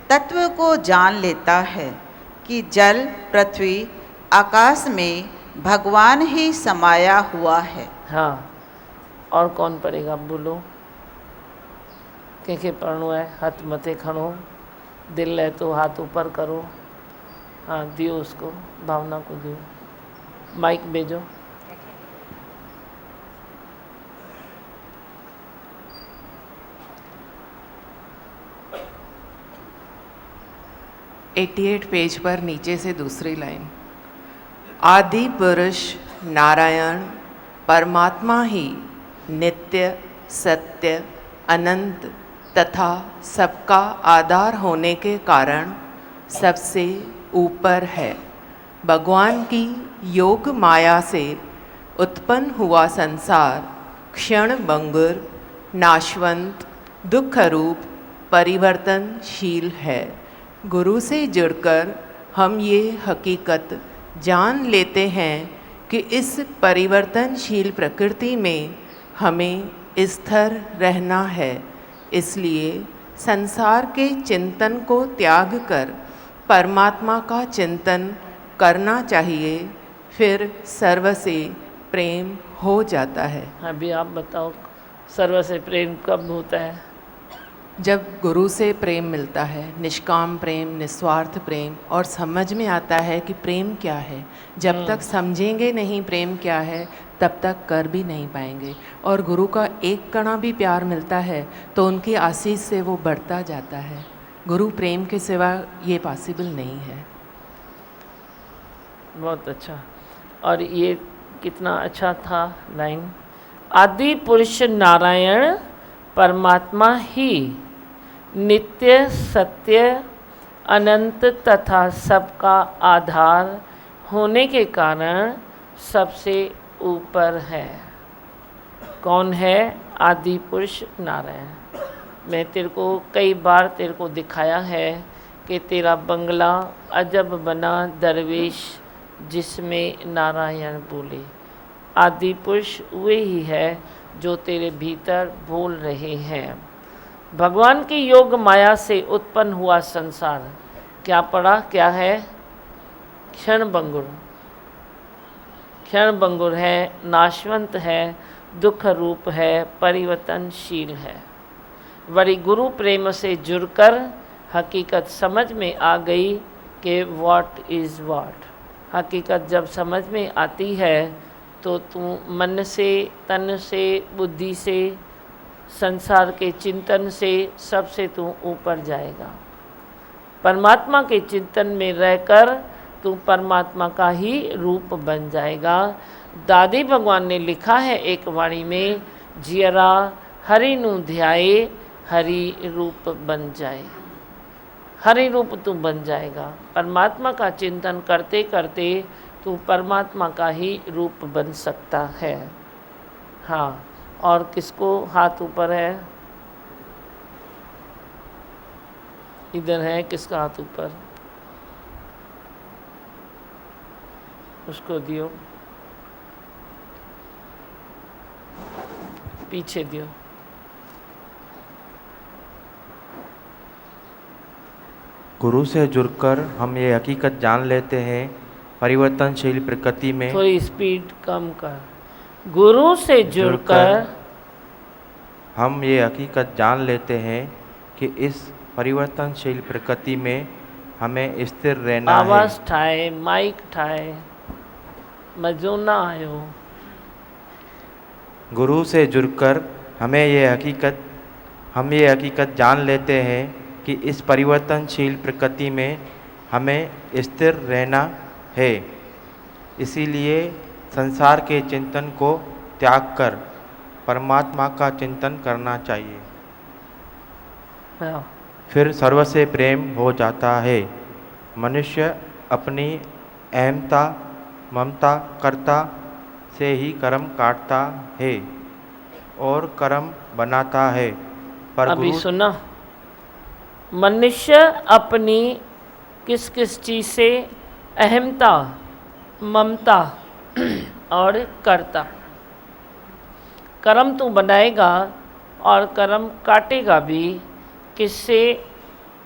तत्व को जान लेता है कि जल, पृथ्वी, आकाश में भगवान ही समाया हुआ है। हाँ, और कौन पढ़ेगा बोलो? के पढ़नो है? हाथ मथे खड़ो, दिल है तो हाथ ऊपर करो। हाँ, दियो उसको, भावना को दियो। माइक भेजो। एटी पेज पर नीचे से दूसरी लाइन, आदि पुरुष नारायण परमात्मा ही नित्य, सत्य, अनंत तथा सबका आधार होने के कारण सबसे ऊपर है। भगवान की योग माया से उत्पन्न हुआ संसार क्षण भंगुर, नाशवंत, दुख रूप, परिवर्तनशील है। गुरु से जुड़कर हम ये हकीकत जान लेते हैं कि इस परिवर्तनशील प्रकृति में हमें स्थिर रहना है। इसलिए संसार के चिंतन को त्याग कर परमात्मा का चिंतन करना चाहिए, फिर सर्व से प्रेम हो जाता है। अभी आप बताओ, सर्व से प्रेम कब होता है? जब गुरु से प्रेम मिलता है, निष्काम प्रेम, निस्वार्थ प्रेम, और समझ में आता है कि प्रेम क्या है। जब तक समझेंगे नहीं प्रेम क्या है, तब तक कर भी नहीं पाएंगे। और गुरु का एक कणा भी प्यार मिलता है तो उनकी आशीष से वो बढ़ता जाता है। गुरु प्रेम के सिवा ये पॉसिबल नहीं है। बहुत अच्छा। और ये कितना अच्छा था लाइन, आदि पुरुष नारायण परमात्मा ही नित्य, सत्य, अनंत तथा सबका आधार होने के कारण सबसे ऊपर है। कौन है? आदि पुरुष नारायण। मैं तेरे को कई बार तेरे को दिखाया है कि तेरा बंगला अजब बना दरवेश जिसमें नारायण बोले। आदि पुरुष वे ही है जो तेरे भीतर बोल रहे हैं। भगवान की योग माया से उत्पन्न हुआ संसार क्या पड़ा? क्या है? क्षण भंगुर, क्षण भंगुर है, नाशवंत है, दुख रूप है, परिवर्तनशील है। वरी गुरु प्रेम से जुड़कर हकीकत समझ में आ गई कि व्हाट इज़ व्हाट। हकीकत जब समझ में आती है तो तू मन से, तन से, बुद्धि से, संसार के चिंतन से सबसे तू ऊपर जाएगा। परमात्मा के चिंतन में रहकर तू परमात्मा का ही रूप बन जाएगा। दादी भगवान ने लिखा है एक वाणी में, जियरा हरि नु ध्याए हरि रूप बन जाए। हरि रूप तू बन जाएगा। परमात्मा का चिंतन करते करते तू परमात्मा का ही रूप बन सकता है। हाँ, और किसको हाथ ऊपर है? इधर है, किसका हाथ ऊपर? उसको दियो, पीछे दियो। गुरु से जुड़कर हम ये हकीकत जान लेते हैं, परिवर्तनशील प्रकृति में। थोड़ी स्पीड कम कर। गुरु से जुड़कर हम ये हकीकत जान लेते हैं कि इस परिवर्तनशील प्रकृति में हमें स्थिर रहना है। आवाज़ ठाए, माइक ठाए, मज़ो ना आयो। गुरु से जुड़कर हम ये हकीकत जान लेते हैं कि इस परिवर्तनशील प्रकृति में हमें स्थिर रहना है। इसीलिए संसार के चिंतन को त्याग कर परमात्मा का चिंतन करना चाहिए। फिर सर्व से प्रेम हो जाता है। मनुष्य अपनी अहमता ममता कर्ता से ही कर्म काटता है और कर्म बनाता है। पर अभी सुना, मनुष्य अपनी किस किस चीज़ से अहमता ममता और कर्ता, कर्म तू बनाएगा और कर्म काटेगा भी किससे?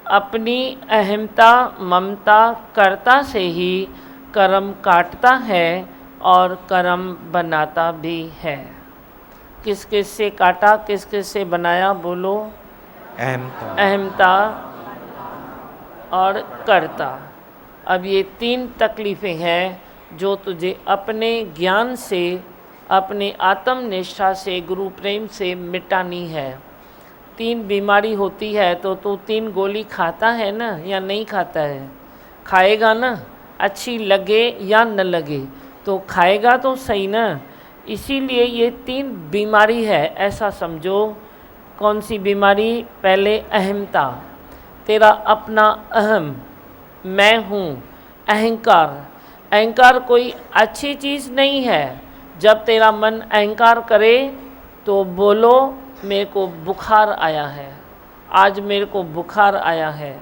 अपनी अहमता ममता कर्ता से ही कर्म काटता है और कर्म बनाता भी है। किस किस से काटा, किस किस से बनाया? बोलो। अहमता और कर्ता। अब ये 3 तकलीफ़ें हैं जो तुझे अपने ज्ञान से, अपने आत्मनिष्ठा से, गुरु प्रेम से मिटानी है। 3 बीमारी होती है तो तू 3 गोली खाता है ना, या नहीं खाता है? खाएगा ना, अच्छी लगे या न लगे तो खाएगा तो सही ना। इसीलिए ये 3 बीमारी है, ऐसा समझो। कौन सी बीमारी? पहले अहमता, तेरा अपना अहम, मैं हूँ, अहंकार। अहंकार कोई अच्छी चीज़ नहीं है। जब तेरा मन अहंकार करे तो बोलो मेरे को बुखार आया है, आज मेरे को बुखार आया है।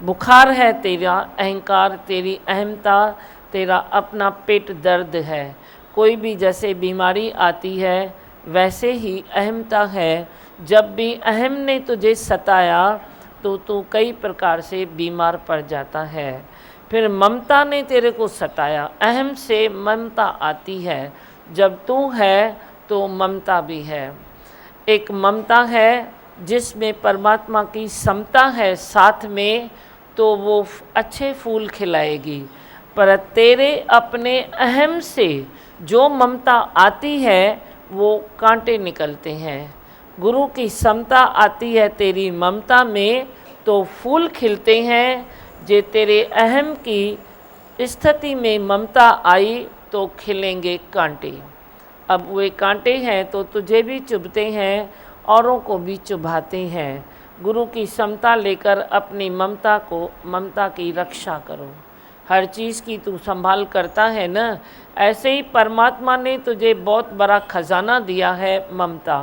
बुखार है तेरा अहंकार, तेरी अहमता, तेरा अपना पेट दर्द है। कोई भी जैसे बीमारी आती है वैसे ही अहमता है। जब भी अहम ने तुझे सताया तो तू कई प्रकार से बीमार पड़ जाता है। फिर ममता ने तेरे को सताया, अहम से ममता आती है। जब तू है तो ममता भी है। एक ममता है जिसमें परमात्मा की समता है साथ में, तो वो अच्छे फूल खिलाएगी। पर तेरे अपने अहम से जो ममता आती है वो कांटे निकलते हैं। गुरु की समता आती है तेरी ममता में तो फूल खिलते हैं। जे तेरे अहम की स्थिति में ममता आई तो खिलेंगे कांटे। अब वे कांटे हैं तो तुझे भी चुभते हैं, औरों को भी चुभाते हैं। गुरु की समता लेकर अपनी ममता की रक्षा करो। हर चीज़ की तू संभाल करता है ना, ऐसे ही परमात्मा ने तुझे बहुत बड़ा खजाना दिया है ममता,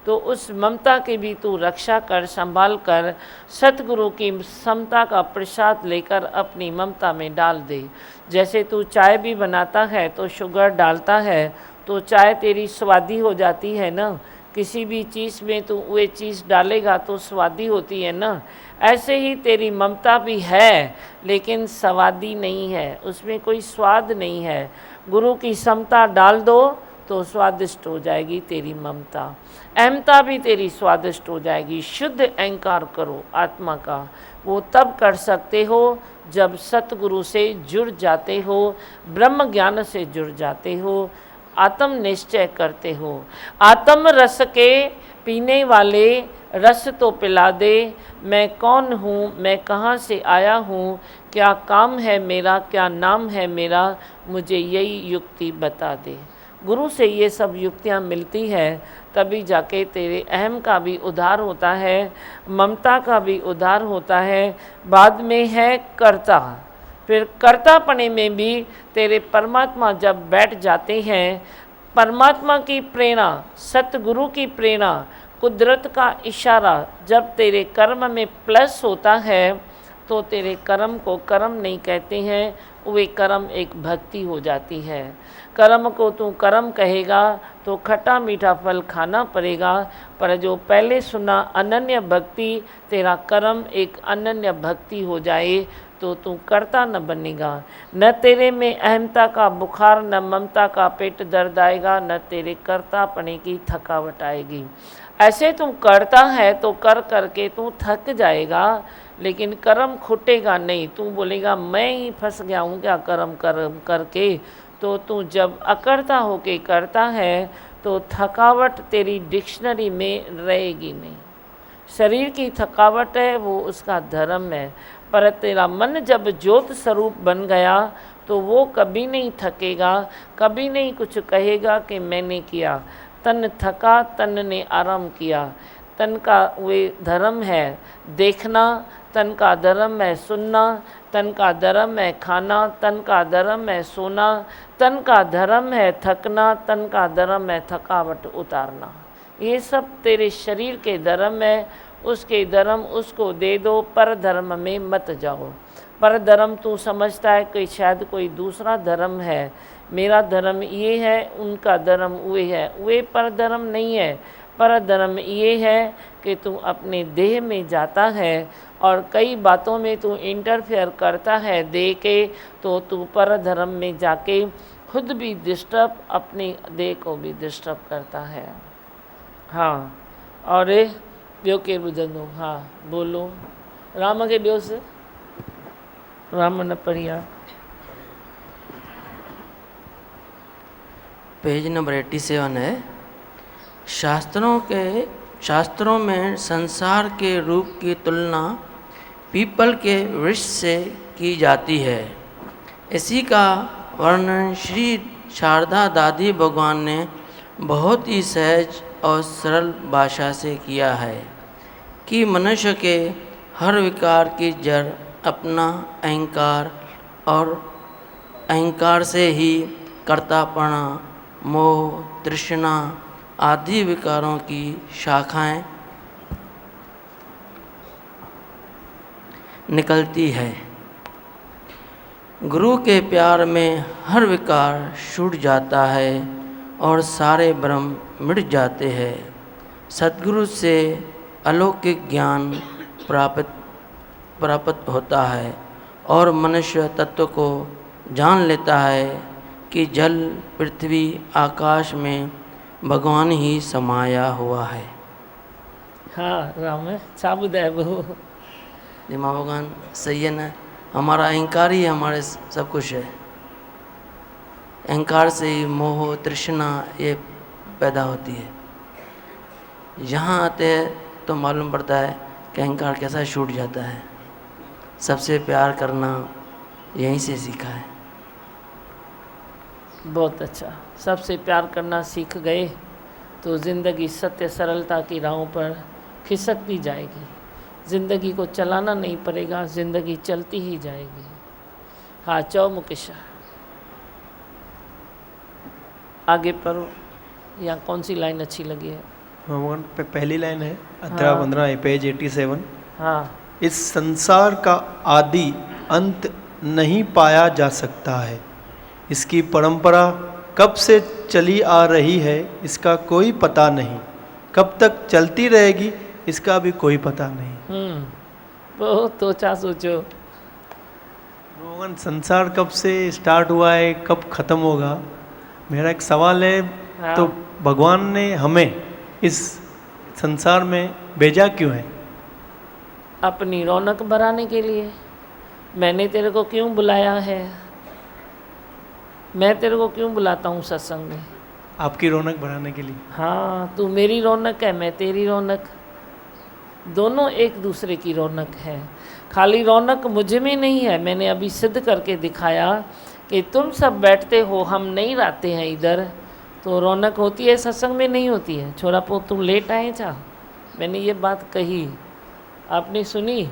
तो उस ममता की भी तू रक्षा कर, संभाल कर। सतगुरु की समता का प्रसाद लेकर अपनी ममता में डाल दे। जैसे तू चाय भी बनाता है तो शुगर डालता है तो चाय तेरी स्वादी हो जाती है ना। किसी भी चीज़ में तू वो चीज़ डालेगा तो स्वादी होती है ना। ऐसे ही तेरी ममता भी है लेकिन स्वादी नहीं है, उसमें कोई स्वाद नहीं है। गुरु की समता डाल दो तो स्वादिष्ट हो जाएगी तेरी ममता। अहमता भी तेरी स्वादिष्ट हो जाएगी। शुद्ध अहंकार करो आत्मा का, वो तब कर सकते हो जब सतगुरु से जुड़ जाते हो, ब्रह्म ज्ञान से जुड़ जाते हो, आत्म निश्चय करते हो। आत्म रस के पीने वाले रस तो पिला दे। मैं कौन हूँ, मैं कहाँ से आया हूँ, क्या काम है मेरा, क्या नाम है मेरा, मुझे यही युक्ति बता दे। गुरु से ये सब युक्तियाँ मिलती है तभी जाके तेरे अहम का भी उद्धार होता है, ममता का भी उद्धार होता है। बाद में है कर्ता। फिर कर्तापने में भी तेरे परमात्मा जब बैठ जाते हैं, परमात्मा की प्रेरणा, सतगुरु की प्रेरणा, कुदरत का इशारा जब तेरे कर्म में प्लस होता है तो तेरे कर्म को कर्म नहीं कहते हैं, वे कर्म एक भक्ति हो जाती है। कर्म को तू कर्म कहेगा तो खट्टा मीठा फल खाना पड़ेगा, पर जो पहले सुना अनन्य भक्ति, तेरा कर्म एक अनन्य भक्ति हो जाए तो तू करता न बनेगा। न तेरे में अहमता का बुखार, न ममता का पेट दर्द आएगा, न तेरे कर्तापने की थकावट आएगी। ऐसे तू करता है तो कर करके तू थक जाएगा, लेकिन कर्म खुटेगा नहीं। तू बोलेगा मैं ही फंस गया हूँ क्या कर्म करके। तो तू जब अकर्ता होके करता है तो थकावट तेरी डिक्शनरी में रहेगी नहीं। शरीर की थकावट है वो उसका धर्म है, पर तेरा मन जब ज्योत स्वरूप बन गया तो वो कभी नहीं थकेगा, कभी नहीं कुछ कहेगा कि मैंने किया। तन थका, तन ने आराम किया। तन का वे धर्म है देखना, तन का धर्म है सुनना, तन का धर्म है खाना, तन का धर्म है सोना, तन का धर्म है थकना, तन का धर्म है थकावट उतारना। ये सब तेरे शरीर के धर्म है, उसके धर्म उसको दे दो, पर धर्म में मत जाओ। पर धर्म तू समझता है कि शायद कोई दूसरा धर्म है, मेरा धर्म ये है, उनका धर्म वे है। वे पर धर्म नहीं है। पर धर्म ये है कि तू अपने देह में जाता है और कई बातों में तू इंटरफेयर करता है दे के, तो तू पर धर्म में जाके खुद भी डिस्टर्ब, अपनी देह को भी डिस्टर्ब करता है। हाँ, और ॿियो केरु ॿुधंदो? हा बोलो। राम खे ॾियोसि, राम न पढ़िया। पेज नंबर 87 है। शास्त्रों में संसार के रूप की तुलना पीपल के वृक्ष से की जाती है। इसी का वर्णन श्री शारदा दादी भगवान ने बहुत ही सहज और सरल भाषा से किया है कि मनुष्य के हर विकार की जड़ अपना अहंकार और अहंकार से ही कर्तापना, मोह, तृष्णा आदि विकारों की शाखाएं निकलती है। गुरु के प्यार में हर विकार छूट जाता है और सारे भ्रम मिट जाते हैं। सद्गुरु से अलौकिक ज्ञान प्राप्त होता है और मनुष्य तत्व को जान लेता है कि जल, पृथ्वी, आकाश में भगवान ही समाया हुआ है। हाँ राम छा ॿुधाइबो? जी माँ भगवान सही है ना, हमारा अहंकार ही हमारे सब कुछ है। अहंकार से ही मोह, तृष्णा ये पैदा होती है। यहाँ आते हैं तो मालूम पड़ता है कि अहंकार कैसा छूट जाता है। सबसे प्यार करना यहीं से सीखा है। बहुत अच्छा, सबसे प्यार करना सीख गए तो ज़िंदगी सत्य सरलता की राहों पर खिसकती जाएगी। ज़िंदगी को चलाना नहीं पड़ेगा, ज़िंदगी चलती ही जाएगी। हाँ चौ मुकेश, आगे पढ़ो। या कौन सी लाइन अच्छी लगी है? पहली लाइन है 18-15 है, पेज 87। हाँ, इस संसार का आदि अंत नहीं पाया जा सकता है। इसकी परंपरा कब से चली आ रही है इसका कोई पता नहीं, कब तक चलती रहेगी इसका भी कोई पता नहीं। बहुत सोचा सोचो। भगवान संसार कब से स्टार्ट हुआ है, कब खत्म होगा? मेरा एक सवाल है, हाँ। तो भगवान ने हमें इस संसार में भेजा क्यों है? अपनी रौनक बढ़ाने के लिए। मैंने तेरे को क्यों बुलाया है? मैं तेरे को क्यों बुलाता हूँ सत्संग में? आपकी रौनक बढ़ाने के लिए। हाँ, तू मेरी रौनक है, मैं तेरी रौनक, दोनों एक दूसरे की रौनक है। खाली रौनक मुझ में नहीं है, मैंने अभी सिद्ध करके दिखाया कि तुम सब बैठते हो, हम नहीं रहते हैं इधर, तो रौनक होती है, सत्संग में नहीं होती है। छोरा पो तुम लेट आए जा, मैंने ये बात कही, आपने सुनी?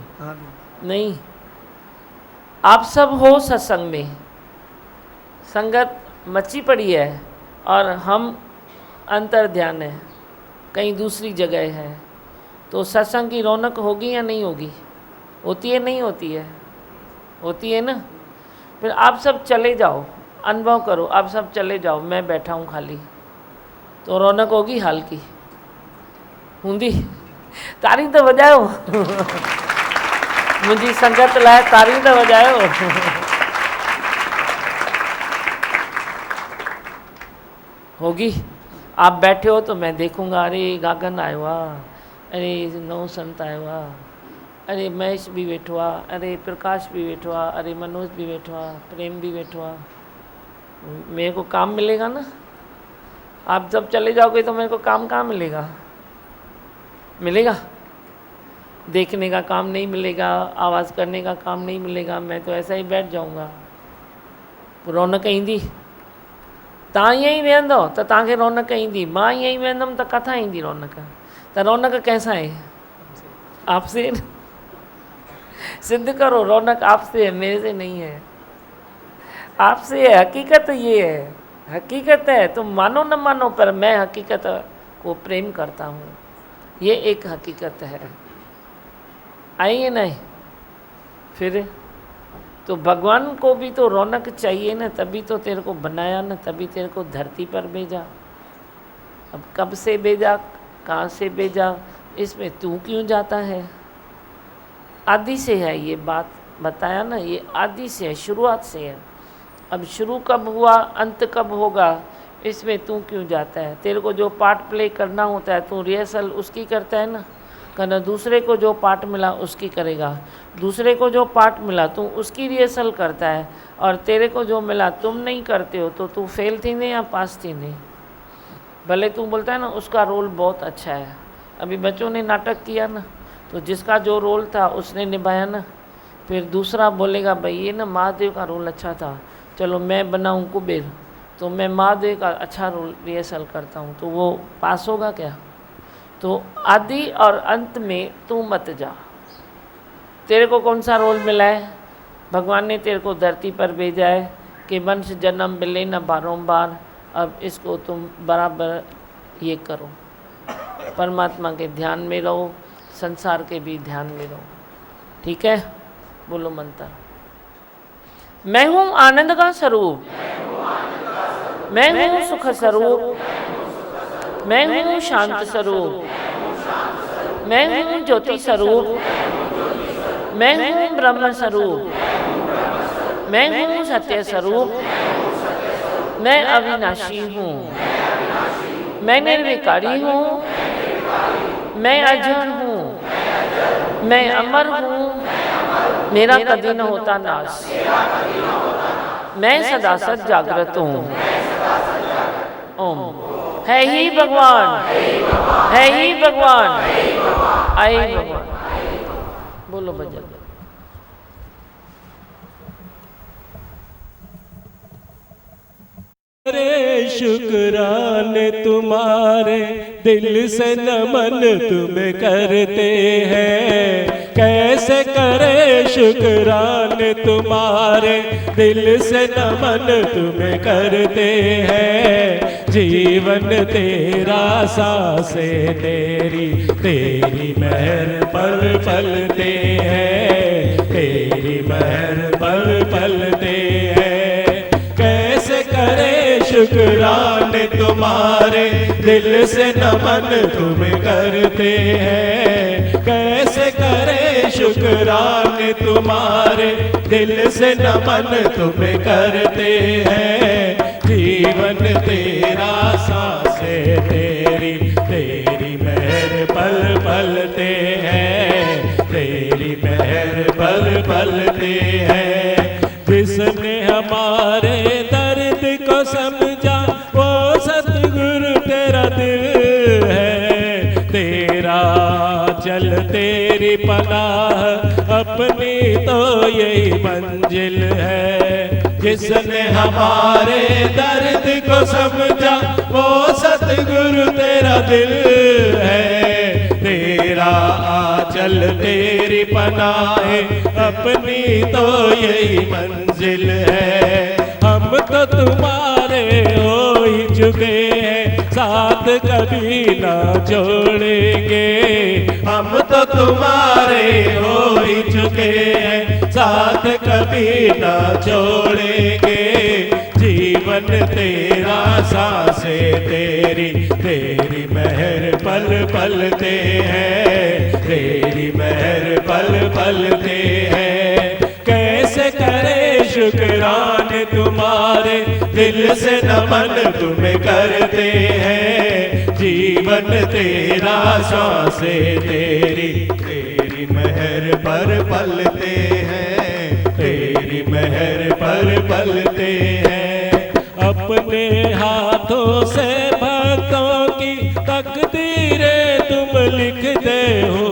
नहीं। आप सब हो सत्संग में, संगत मची पड़ी है और हम अंतर ध्यान है, कहीं दूसरी जगह है, तो सत्संग की रौनक होगी या नहीं होगी? होती है नहीं होती है? होती है ना। फिर आप सब चले जाओ, अनुभव करो, आप सब चले जाओ, मैं बैठा हूँ खाली, तो रौनक होगी हाल की? होंगी? तारी तो बजाओ। मुझी संगत लाए तारी तो बजायो। होगी, आप बैठे हो तो मैं देखूंगा, अरे गागन आयो हुआ, अरे नौ संत आयो हुआ, अरे महेश भी बैठो हुआ, अरे प्रकाश भी बैठो हुआ, अरे मनोज भी बैठो हुआ, प्रेम भी बैठो हुआ। मेरे को काम मिलेगा ना। आप जब चले जाओगे तो मेरे को काम कहाँ मिलेगा? मिलेगा? देखने का काम नहीं मिलेगा, आवाज़ करने का काम नहीं मिलेगा, मैं तो ऐसा ही बैठ जाऊंगा। रौनक ईंदी, तव्हां ईअं ई वेहंदो त तव्हांखे रौनक ईंदी, मां ईअं ई वेहंदुमि त किथां ईंदी रौनक? त रौनक कैसा है? आपसे। सिद्ध करो, रौनक आपसे है, मेरे से नहीं है। आपसे है, हकीकत ये है, हकीकत है। तुम मानो न मानो, पर मैं हकीकत को प्रेम करता हूँ, ये एक हकीकत है। आइए नहीं, फिर तो भगवान को भी तो रौनक चाहिए ना, तभी तो तेरे को बनाया ना, तभी तेरे को धरती पर भेजा। अब कब से भेजा, कहाँ से भेजा, इसमें तू क्यों जाता है? आदि से है ये बात, बताया ना, ये आदि से है, शुरुआत से है। अब शुरू कब हुआ, अंत कब होगा, इसमें तू क्यों जाता है? तेरे को जो पार्ट प्ले करना होता है, तू रिहर्सल उसकी करता है ना, करना। दूसरे को जो पार्ट मिला उसकी करेगा, दूसरे को जो पार्ट मिला तू उसकी रिहर्सल करता है, और तेरे को जो मिला तुम नहीं करते हो, तो तू फेल थी नहीं या पास थी नहीं। भले तू बोलता है ना उसका रोल बहुत अच्छा है, अभी बच्चों ने नाटक किया ना, तो जिसका जो रोल था उसने निभाया ना, फिर दूसरा बोलेगा भाई ये ना महादेव का रोल अच्छा था, चलो मैं बनाऊँ कुबेर, तो मैं महादेव का अच्छा रोल रिहर्सल करता हूँ, तो वो पास होगा क्या? तो आदि और अंत में तू मत जा। तेरे को कौन सा रोल मिला है? भगवान ने तेरे को धरती पर भेजा है कि वंश जन्म मिले न बारंबार, अब इसको तुम बराबर ये करो, परमात्मा के ध्यान में रहो, संसार के भी ध्यान में रहो। ठीक है? बोलो मंत्र। मैं हूँ आनंद का स्वरूप, मैं हूँ सुख स्वरूप, मैं हूँ शांत स्वरूप, मैं हूँ ज्योति स्वरूप, मैं हूँ ब्रह्म स्वरूप, मैं हूँ सत्य स्वरूप, मैं अविनाशी हूँ, मैं निर्विकारी हूँ, मैं अजर हूँ, मैं अमर हूँ, मेरा कभी न होता नाश, मैं सदा सद जागृत हूँ। ओम। है ही भगवान, है ही भगवान, आए भगवान। बोलो भजन। अरे शुक्राने तुम्हारे, दिल से नमन तुम्हें करते हैं। कैसे करे शुक्राने तुम्हारे, दिल से नमन तुम्हें करते हैं। जीवन तेरा सांसें तेरी, तेरी मेहर पर पलते हैं, तेरी मेहर पर पलते हैं। कैसे करे शुक्राने तुम्हारे, दिल से नमन तुम्हें करते हैं। कैसे करे शुक्राने तुम्हारे, दिल से नमन तुम्हें करते हैं। जीवन तेरा सांसें तेरी, तेरी मेहर पल पलते हैं, तेरी मेहर पल पलते हैं। जिसने हमारे दर्द को समझा, वो सतगुरु तेरा दिल है। तेरा चल तेरी पनाह, अपनी तो यही मंजिल है। जिसने हमारे दर्द को समझा, वो सतगुरु तेरा दिल है। तेरा आंचल तेरी पनाहे, अपनी तो यही मंजिल है। हम तो तुम्हारे हो ही चुके हैं, साथ कभी ना छोड़ेंगे। हम तो तुम्हारे हो ही चुके हैं, साथ कभी ना छोड़ेंगे। जीवन जीवन तेरा सांसें तेरी, तेरी महर पल पलते हैं, तेरी महर पल पलते हैं। कैसे करे शुक्राने तुम्हारे, दिल से नमन तुम्हें करते हैं। जीवन तेरा सांसें तेरी, तेरी महर पर पलते हैं, तेरी महर पर पलते हैं। अपने हाथों से भक्तों की तकदीरें तुम लिखते हो,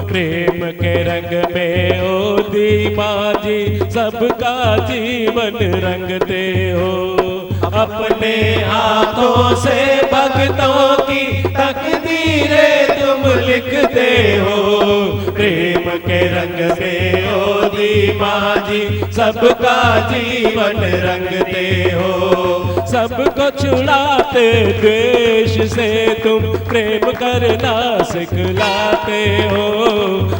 प्रेम के रंग में ओ दीमा जी सबका जीवन रंगते हो। अपने हाथों से भक्तों की तकदीरें तुम लिखते हो, प्रेम के रंग में ओ दीमा जी सबका जीवन रंगते हो। सबको छुड़ाते द्वेष से तुम प्रेम करना सिखलाते हो,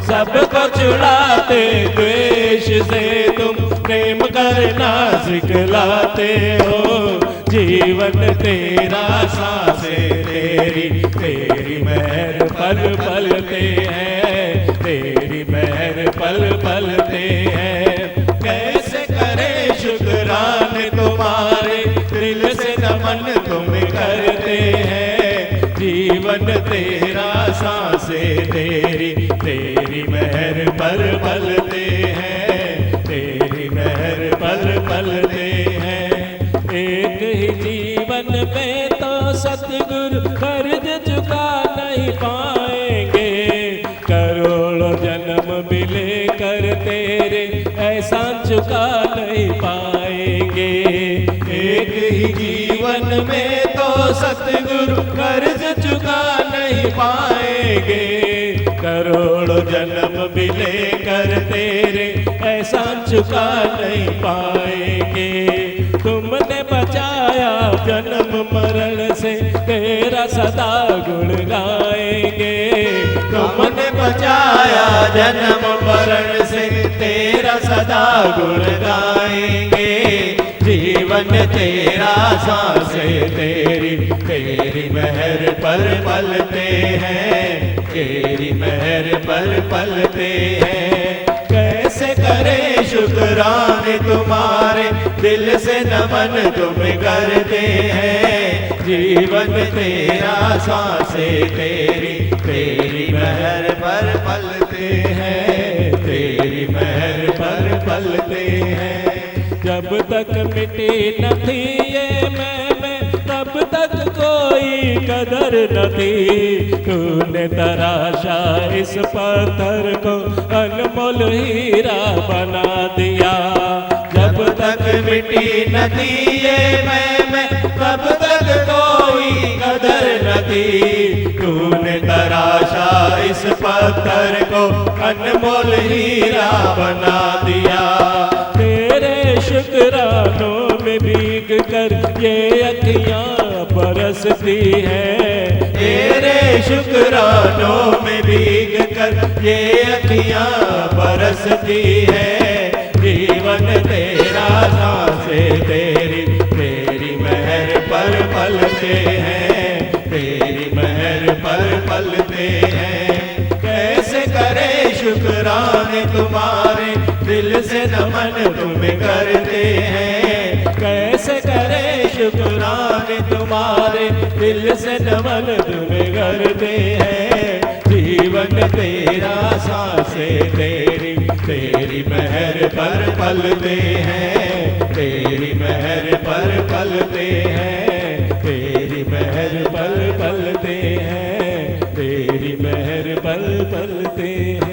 सबको छुड़ाते द्वेष से तुम प्रेम करना सिखलाते हो। जीवन तेरा सांसें तेरी, तेरी महर पल पलते हैं, तेरी महर पल पलते हैं। कैसे करे शुक्राने तुम्हारे, दिल से नमन तुम करते हैं। जीवन तेरा सांसें तेरी, तेरी महर पल पलते हैं, तेरी महर पल पलते हैं। एक ही जीवन में तो सतगुरु कर्ज चुका नहीं पाएंगे, करोड़ों जन्म भी लेकर तेरे एहसान चुका नहीं पाएंगे। एक ही जीवन में तो सतगुरु कर्ज चुका नहीं पाएंगे, करोड़ों जन्म भी लेकर तेरे एहसान चुका नहीं पाएंगे। तुमने बचाया जन्म मरण से, तेरा सदा गुण गाएंगे। तुमने बचाया जन्म मरण से, तेरा सदा गुण गाएंगे। जीवन तेरा सांसें तेरी, तेरी महर पर पलते हैं, तेरी महर पर पलते हैं। कैसे करे शुक्राने तुम्हारे, दिल से नमन तुम करते हैं। जीवन तेरा सांसें तेरी, तेरी महर पर पलते हैं, तेरी महर पर पलते हैं। जब तक मिटी न थी ये मैं, तब तक कोई कदर न थी। तूने तराशा इस पत्थर को अनमोल हीरा बना दिया। जब तक मिटी न थी ये मैं, तब तक कोई कदर न थी। तूने तराशा इस पत्थर को अनमोल हीरा बना दिया। तेरे शुक्रानों में भीग कर ये अखियाँ बरसती हैं, तेरे शुक्रानों में भीग कर ये अखियाँ बरसती हैं। जीवन तेरा सांसें तेरी, तेरी महर पर पलते हैं, तेरी महर पर पलते हैं। कैसे करे शुक्राने तुम्हारे, दिल से नमन तुम करते हैं। कैसे करे शुक्राने तुम्हारे, दिल से नमन तुम करते हैं। जीवन तेरा सांसें तेरी, तेरी महर पर पलते हैं, तेरी महर पर पलते हैं, तेरी महर पर पलते हैं, तेरी महर पर पलते हैं।